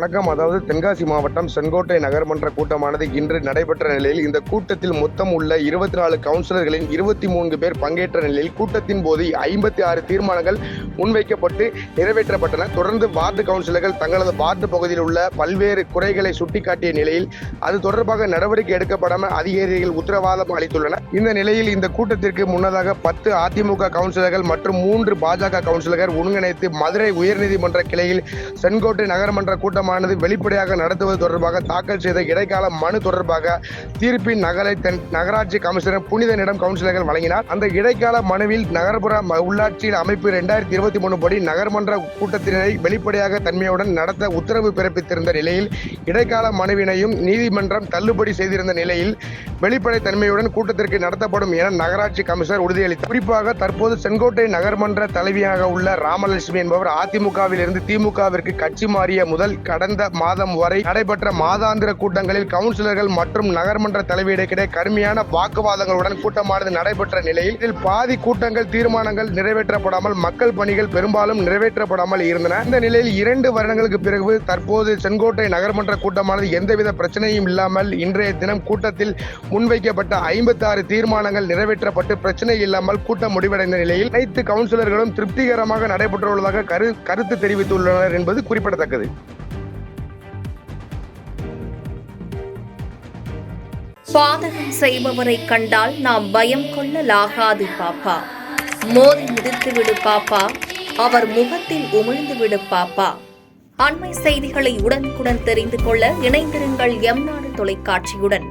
வணக்கம். அதாவது தென்காசி மாவட்டம் செங்கோட்டை நகர்மன்ற கூட்டமானது இன்று நடைபெற்ற நிலையில் இந்த கூட்டத்தில் மொத்தம் உள்ள 24 கவுன்சிலர்களின் 23 பேர் பங்கேற்ற நிலையில் கூட்டத்தின் போது 56 தீர்மானங்கள் முன்வைக்கப்பட்டு நிறைவேற்றப்பட்டன. தொடர்ந்து வார்டு கவுன்சிலர்கள் தங்களது வார்டு பகுதியில் உள்ள பல்வேறு குறைகளை சுட்டிக்காட்டிய நிலையில் அது தொடர்பாக நடவடிக்கை எடுக்கப்படாமல் அதிகாரிகள் உத்தரவாதம் அளித்துள்ளனர். இந்த நிலையில் இந்த கூட்டத்திற்கு முன்னதாக 10 அதிமுக கவுன்சிலர்கள் மற்றும் 3 பாஜக கவுன்சிலர்கள் ஒருங்கிணைத்து மதுரை உயர்நீதிமன்ற கிளையில் செங்கோட்டை நகர்மன்ற கூட்டமானது வெளிப்படையாக நடத்துவது தொடர்பாக தாக்கல் செய்த இடைக்கால மனு தொடர்பாக தீர்ப்பின் நகலை நகராட்சி கமிஷனர் புனிதனிடம் கவுன்சிலர்கள் வழங்கினார். அந்த இடைக்கால மனுவில் நகர்ப்புற உள்ளாட்சியில் அமைப்பு 2023 படி நகர்மன்ற கூட்டத்தினை வெளிப்படையாக தன்மையுடன் நடத்த உத்தரவு பிறப்பித்திருந்த நிலையில் இடைக்கால மனுவினையும் நீதிமன்றம் தள்ளுபடி செய்திருந்த நிலையில் வெளிப்படை தன்மையுடன் கூட்டத்திற்கு நடத்தப்படும் என நகராட்சி கமிஷனர் உறுதியளித்தார். குறிப்பாக தற்போது செங்கோட்டை நகர்மன்ற தலைவியாக உள்ள ராமலட்சுமி என்பவர் அதிமுகவில் இருந்து திமுகவிற்கு கட்சி மாறிய முதல் கடந்த மாதம் வரை நடைபெற்ற மாதாந்திர கூட்டங்களில் கவுன்சிலர்கள் மற்றும் நகர்மன்ற தலைவரிடையே கடுமையான வாக்குவாதங்களுடன் கூட்டமானது நடைபெற்ற நிலையில் இதில் பாதி கூட்டங்கள் தீர்மானங்கள் நிறைவேற்றப்படாமல் மக்கள் பணிகள் பெரும்பாலும் நிறைவேற்றப்படாமல் இருந்தன. இந்த நிலையில் 2 வருடங்களுக்கு பிறகு தற்போது செங்கோட்டை நகர்மன்ற கூட்டமானது எந்தவித பிரச்சனையும் இல்லாமல் இன்றைய தினம் கூட்டத்தில் முன்வைக்கப்பட்ட 56 தீர்மானங்கள் நிறைவேற்றப்பட்டு பிரச்சனை இல்லாமல் கூட்டம் முடிவடைந்த நிலையில் அனைத்து கவுன்சிலர்களும் திருப்திகரமாக நடைபெற்றுள்ளதாக கருத்து தெரிவித்துள்ளனர் என்பது குறிப்பிடத்தக்கது. பாதகம் செய்பவரை கண்டால் நாம் பயம் கொள்ளலாகாது பாப்பா. மோதி மிதித்து விடு பாப்பா, அவர் முகத்தில் உமிழ்ந்து விடு பாப்பா. அண்மை செய்திகளை உடனுக்குடன் தெரிந்து கொள்ள இணைந்திருங்கள் எம் நாடு தொலைக்காட்சியுடன்.